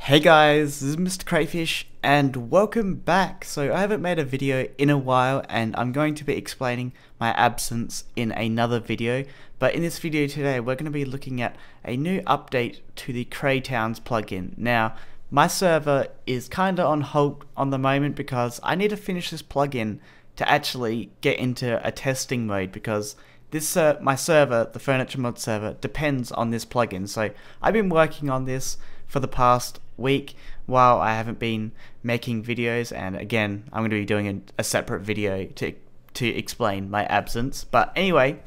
Hey guys, this is MrCrayfish and welcome back. So I haven't made a video in a while and I'm going to be explaining my absence in another video. But in this video today we're going to be looking at a new update to the CrayTowns plugin. Now my server is kinda on hold on the moment because I need to finish this plugin to actually get into a testing mode, because this my server, the Furniture Mod server, depends on this plugin. So I've been working on this for the past week while I haven't been making videos, and again I'm going to be doing a separate video to explain my absence. But anyway,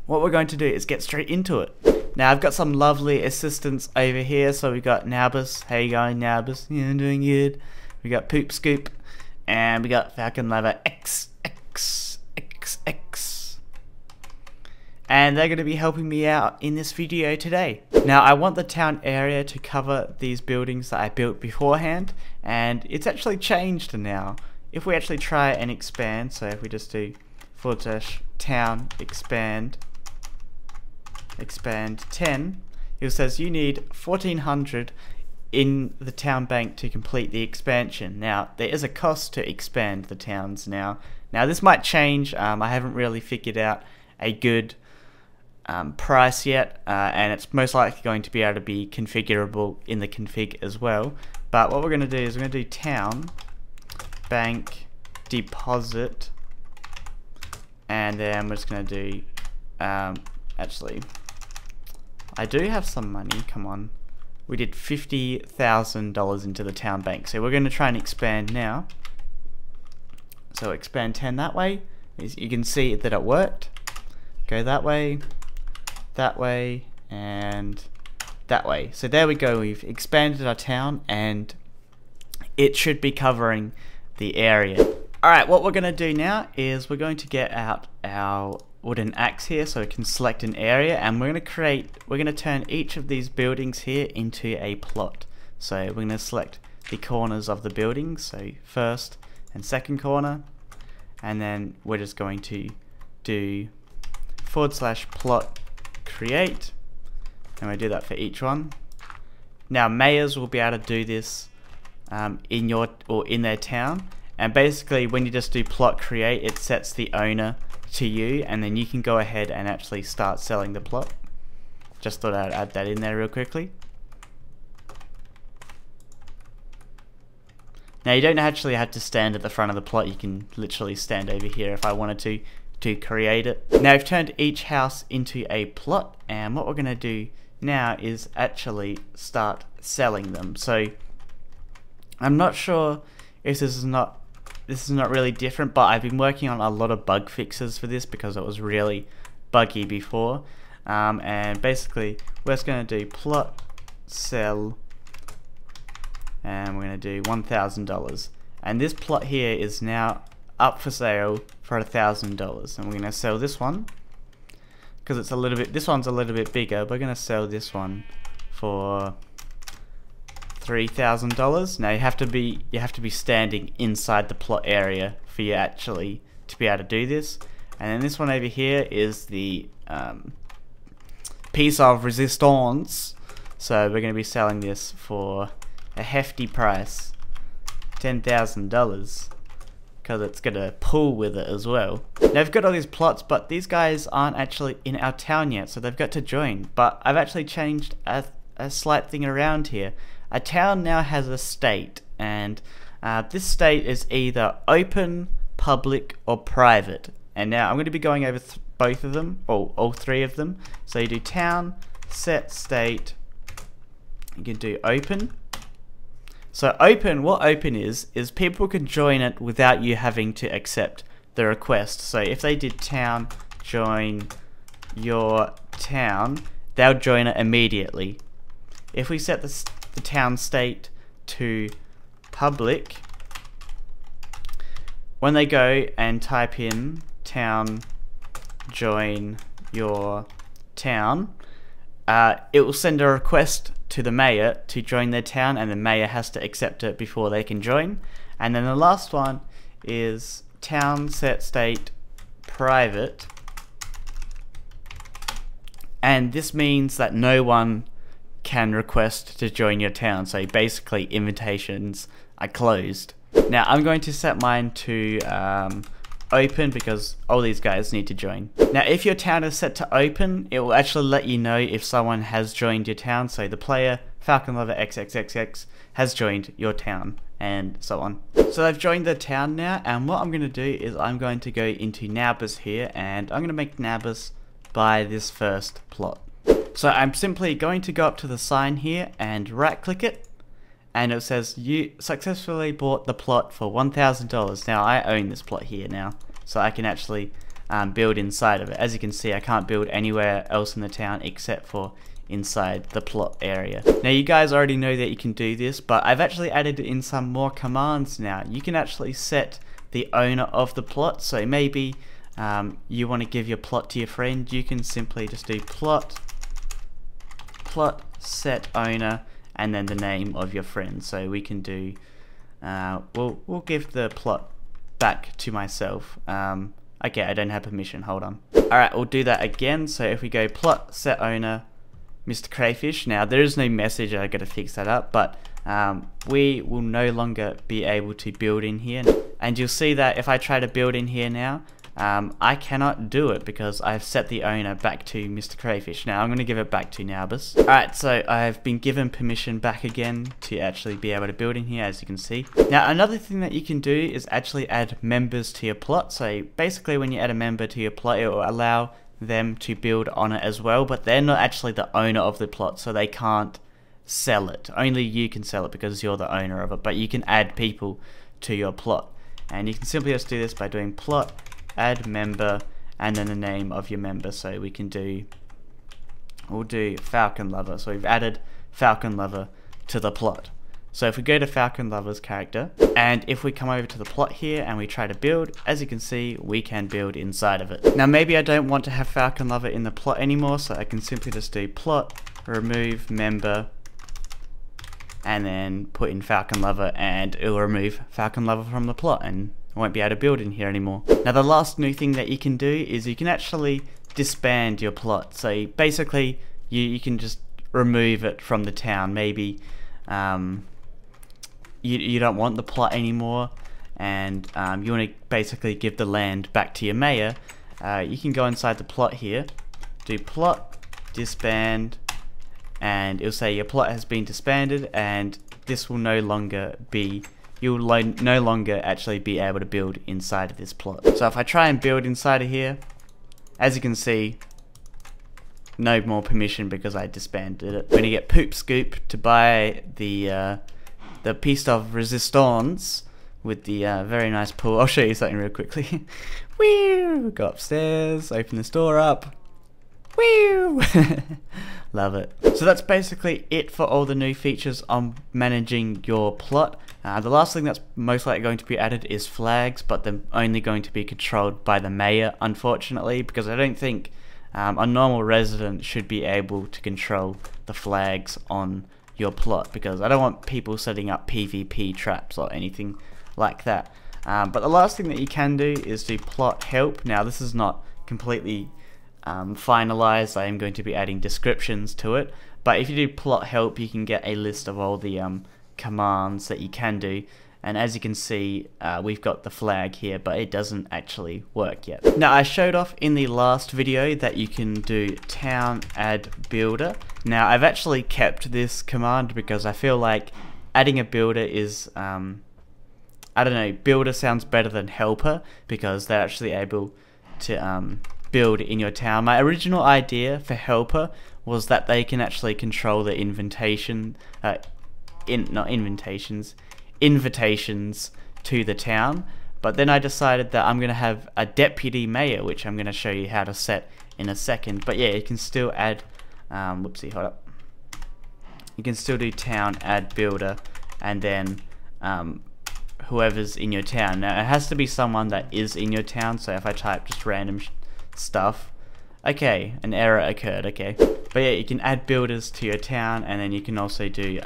what we're going to do is get straight into it. Now I've got some lovely assistants over here. So we got Nabus. How you going, Nabus? Yeah, I'm doing good. We got Poop Scoop, and we got Falcon Lover XXXX. And they're going to be helping me out in this video today. Now I want the town area to cover these buildings that I built beforehand, and it's actually changed now. If we actually try and expand, so if we just do /town expand 10, it says you need 1400 in the town bank to complete the expansion. Now there is a cost to expand the towns now. Now this might change. I haven't really figured out a good price yet, and it's most likely going to be able to be configurable in the config as well. But what we're going to do is we're going to do town bank deposit, and then we're just going to do actually I do have some money, come on, we did $50,000 into the town bank, so we're going to try and expand now. So expand 10 that way. As you can see that it worked. Go that way, and that way. So there we go, we've expanded our town and it should be covering the area. Alright, what we're going to do now is we're going to get out our wooden axe here so we can select an area, and we're going to turn each of these buildings here into a plot. So we're going to select the corners of the buildings, so first and second corner, and then we're just going to do /plot create, and we do that for each one. Now mayors will be able to do this in their town, and basically when you just do plot create, it sets the owner to you, and then you can go ahead and actually start selling the plot. Just thought I'd add that in there real quickly. Now you don't actually have to stand at the front of the plot, you can literally stand over here if I wanted to create it. Now I've turned each house into a plot, and what we're going to do now is actually start selling them. So I'm not sure if this is not really different, but I've been working on a lot of bug fixes for this because it was really buggy before. And basically we're just going to do plot sell, and we're going to do $1,000, and this plot here is now up for sale for $1,000, and we're going to sell this one because it's a little bit, this one's a little bit bigger. We're going to sell this one for $3,000. Now you have to be standing inside the plot area for you actually to be able to do this. And then this one over here is the piece of resistance, so we're going to be selling this for a hefty price, $10,000. Because it's going to pull with it as well. Now I've got all these plots, but these guys aren't actually in our town yet, so they've got to join. But I've actually changed a slight thing around here. A town now has a state, and this state is either open, public, or private. And now I'm going to be going over both of them, or all three of them. So you do town, set state, you can do open. So open, what open is people can join it without you having to accept the request. So if they did town join your town, they'll join it immediately. If we set the town state to public, when they go and type in town join your town, it will send a request to the mayor to join their town, and the mayor has to accept it before they can join. And then the last one is town set state private, and this means that no one can request to join your town. So basically invitations are closed. Now I'm going to set mine to open because all these guys need to join. Now if your town is set to open, it will actually let you know if someone has joined your town. So the player Falcon Lover XXXX has joined your town, and so on. So I've joined the town now, and what I'm going to do is I'm going to go into neighbors here, and I'm going to make neighbors by this first plot. So I'm simply going to go up to the sign here and right click it, and it says you successfully bought the plot for $1,000. Now I own this plot here now, so I can actually build inside of it. As you can see, I can't build anywhere else in the town except for inside the plot area. Now you guys already know that you can do this, but I've actually added in some more commands now. You can actually set the owner of the plot. So maybe you want to give your plot to your friend, you can simply just do plot set owner and then the name of your friend. So we can do we'll give the plot back to myself. Okay, I don't have permission, hold on. Alright, we'll do that again. So if we go plot set owner MrCrayfish, now there is no message, I gotta fix that up, but we will no longer be able to build in here, and you'll see that if I try to build in here now, I cannot do it because I've set the owner back to MrCrayfish. Now I'm going to give it back to Nabus. Alright, so I've been given permission back again to actually be able to build in here, as you can see. Now another thing that you can do is actually add members to your plot. So basically when you add a member to your plot, it will allow them to build on it as well, but they're not actually the owner of the plot, so they can't sell it. Only you can sell it because you're the owner of it, but you can add people to your plot. And you can simply just do this by doing plot add member and then the name of your member. So we'll do Falcon Lover. So we've added Falcon Lover to the plot. So if we go to Falcon Lover's character, and if we come over to the plot here and we try to build, as you can see, we can build inside of it. Now maybe I don't want to have Falcon Lover in the plot anymore, so I can simply just do plot remove member and then put in Falcon Lover, and it will remove Falcon Lover from the plot and I won't be able to build in here anymore. Now the last new thing that you can do is you can actually disband your plot. So basically you can just remove it from the town. Maybe you don't want the plot anymore, and you want to basically give the land back to your mayor. You can go inside the plot here, do plot disband, and it'll say your plot has been disbanded, and this will no longer be, you'll no longer actually be able to build inside of this plot. So if I try and build inside of here, as you can see, no more permission because I disbanded it. We're gonna get Poop Scoop to buy the piece of resistance with the very nice pool. I'll show you something real quickly. Woo! Go upstairs, open this door up. Woo! Love it. So that's basically it for all the new features on managing your plot. The last thing that's most likely going to be added is flags, but they're only going to be controlled by the mayor, unfortunately, because I don't think a normal resident should be able to control the flags on your plot, because I don't want people setting up PvP traps or anything like that. But the last thing that you can do is do plot help. Now this is not completely finalized. I am going to be adding descriptions to it, but if you do plot help, you can get a list of all the commands that you can do, and as you can see, we've got the flag here, but it doesn't actually work yet. Now I showed off in the last video that you can do town add builder. Now I've actually kept this command because I feel like adding a builder is I don't know, builder sounds better than helper because they're actually able to build in your town. My original idea for helper was that they can actually control the invitations to the town, but then I decided that I'm going to have a deputy mayor, which I'm going to show you how to set in a second. But yeah, you can still add whoopsie, hold up, you can still do town add builder and then whoever's in your town. Now it has to be someone that is in your town, so if I type just random stuff, okay, an error occurred, okay. But yeah, you can add builders to your town, and then you can also do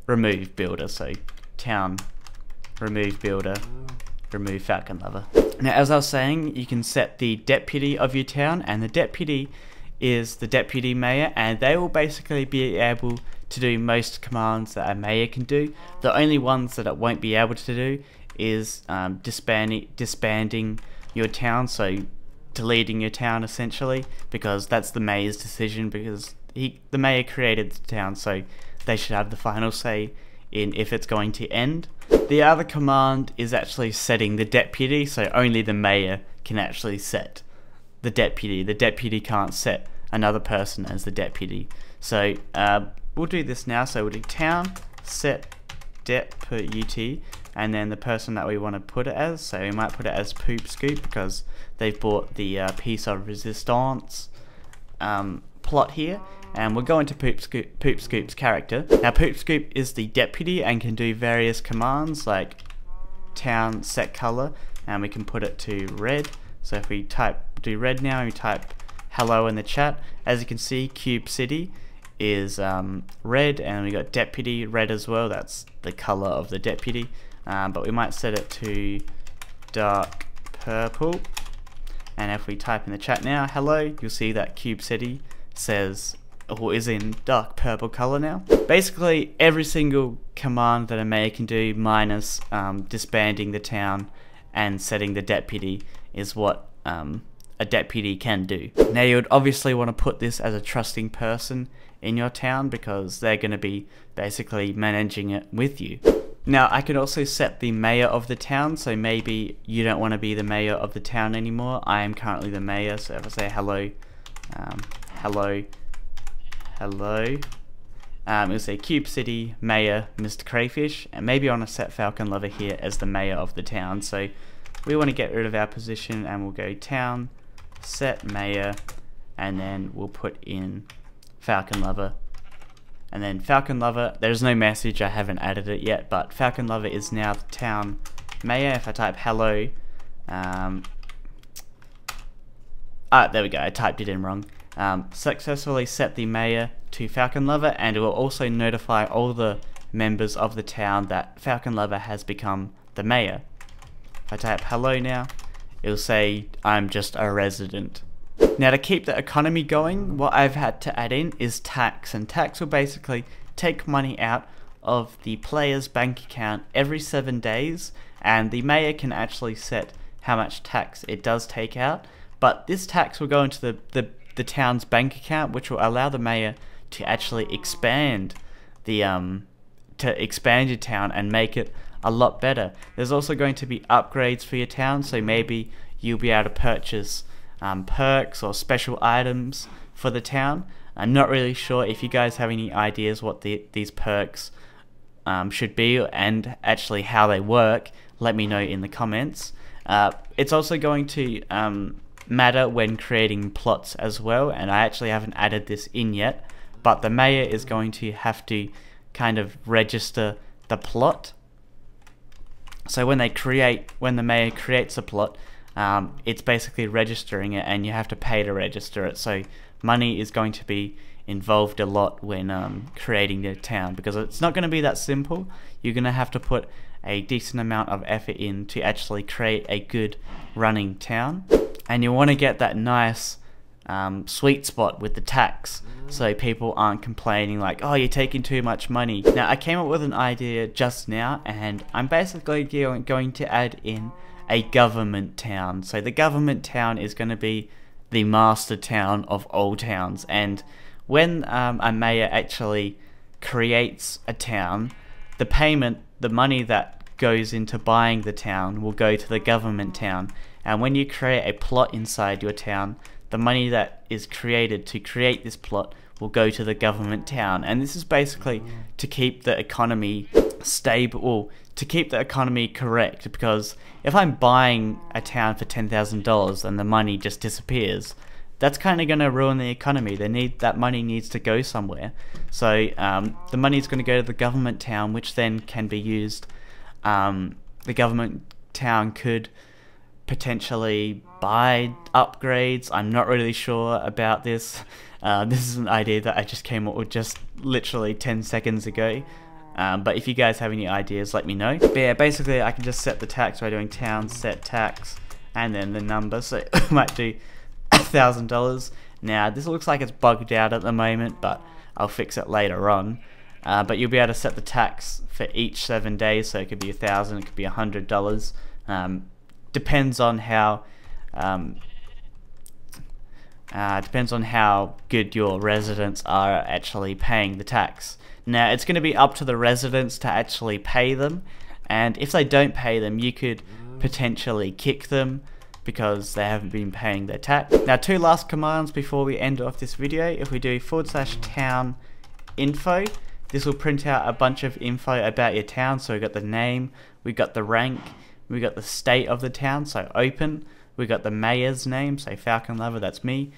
remove builder, so town remove builder, remove Falcon Lover. Now as I was saying, you can set the deputy of your town, and the deputy is the deputy mayor, and they will basically be able to do most commands that a mayor can do. The only ones that it won't be able to do is disbanding your town, so deleting your town essentially, because that's the mayor's decision, because the mayor created the town, so they should have the final say in if it's going to end. The other command is actually setting the deputy, so only the mayor can actually set the deputy. The deputy can't set another person as the deputy. So we'll do this now. So we'll do town set dep per ut, and then the person that we want to put it as. So we might put it as Poop Scoop because they've bought the piece of resistance plot here. And we'll go into Poop Scoop's character. Now Poop Scoop is the deputy and can do various commands like town set color, and we can put it to red. So if we do red now and we type hello in the chat, as you can see Cube City is red, and we got deputy red as well. That's the color of the deputy, but we might set it to dark purple. And if we type in the chat now hello, you'll see that Cube City says, or is in dark purple color now. Basically every single command that a mayor can do minus disbanding the town and setting the deputy is what a deputy can do. Now you would obviously want to put this as a trusting person in your town because they're going to be basically managing it with you. Now I could also set the mayor of the town, so maybe you don't want to be the mayor of the town anymore. I am currently the mayor, so if I say hello, hello, it'll say Cube City Mayor MrCrayfish, and maybe I want to set Falcon Lover here as the mayor of the town. So we want to get rid of our position, and we'll go town set mayor, and then we'll put in Falcon Lover. And then Falcon Lover, there's no message, I haven't added it yet, but Falcon Lover is now the town mayor. If I type hello, there we go, I typed it in wrong. Successfully set the mayor to Falcon Lover, and it will also notify all the members of the town that Falcon Lover has become the mayor. If I type hello now, it'll say I'm just a resident. Now to keep the economy going, what I've had to add in is tax, and tax will basically take money out of the player's bank account every 7 days, and the mayor can actually set how much tax it does take out, but this tax will go into the town's bank account, which will allow the mayor to actually expand the your town and make it a lot better. There's also going to be upgrades for your town, so maybe you'll be able to purchase perks or special items for the town. I'm not really sure. If you guys have any ideas what these perks should be and actually how they work, let me know in the comments. It's also going to matter when creating plots as well, and I actually haven't added this in yet, but the mayor is going to have to kind of register the plot. So when the mayor creates a plot, it's basically registering it, and you have to pay to register it. So money is going to be involved a lot when creating the town, because it's not going to be that simple. You're going to have to put a decent amount of effort in to actually create a good running town, and you want to get that nice sweet spot with the tax, so people aren't complaining like, oh, you're taking too much money. Now I came up with an idea just now, and I'm basically going to add in a government town. So the government town is going to be the master town of all towns, and when a mayor actually creates a town, the money that goes into buying the town will go to the government town, and when you create a plot inside your town, the money that is created to create this plot will go to the government town. And this is basically to keep the economy stable, to keep the economy correct, because if I'm buying a town for $10,000 and the money just disappears, that's kind of going to ruin the economy. That money needs to go somewhere. So the money is going to go to the government town, which then can be used. The government town could potentially buy upgrades. I'm not really sure about this. This is an idea that I just came up with just literally 10 seconds ago. But if you guys have any ideas, let me know. But yeah, basically I can just set the tax by doing town set tax and then the number. So I might do $1,000, Now this looks like it's bugged out at the moment, but I'll fix it later on. But you'll be able to set the tax for each 7 days, so it could be $1,000, it could be $100. Depends on how good your residents are at actually paying the tax. Now it's going to be up to the residents to actually pay them, and if they don't pay them, you could potentially kick them because they haven't been paying their tax. Now, 2 last commands before we end off this video. If we do /town info, this will print out a bunch of info about your town. So we got the name, we got the rank, we got the state of the town, so open, we got the mayor's name, so Falcon Lover, that's me,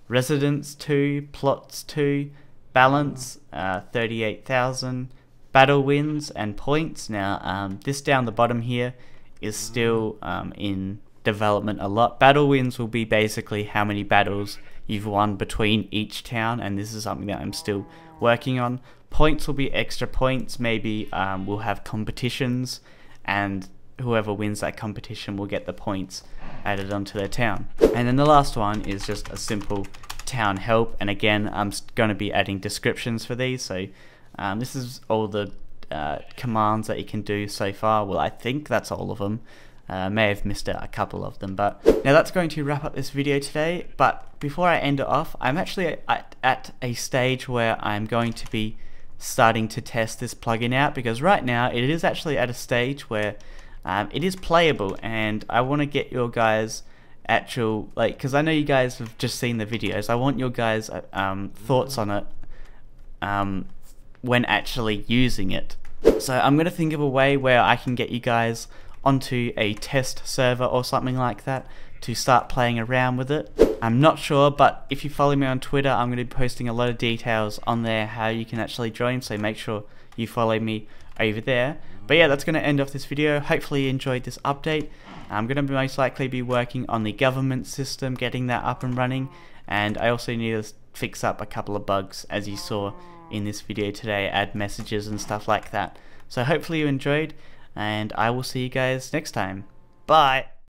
residents 2, plots 2, balance 38,000, battle wins and points. Now this down the bottom here is still in development a lot. Battle wins will be basically how many battles you've won between each town, and this is something that I'm still working on. Points will be extra points. Maybe we'll have competitions, and whoever wins that competition will get the points added onto their town. And then the last one is just a simple town help, and again I'm going to be adding descriptions for these. So this is all the commands that you can do so far. Well, I think that's all of them. May have missed a couple of them, but now that's going to wrap up this video today. But before I end it off, I'm actually at a stage where I'm going to be starting to test this plugin out, because right now it is actually at a stage where it is playable, and I want to get your guys actual, like, because I know you guys have just seen the videos, I want your guys thoughts on it when actually using it. So I'm going to think of a way where I can get you guys onto a test server or something like that to start playing around with it. I'm not sure, but if you follow me on Twitter, I'm going to be posting a lot of details on there how you can actually join, so make sure you follow me over there. But yeah, that's going to end off this video. Hopefully you enjoyed this update. I'm going to most likely be working on the government system, getting that up and running, and I also need to fix up a couple of bugs, as you saw in this video today, add messages and stuff like that. So hopefully you enjoyed, and I will see you guys next time. Bye!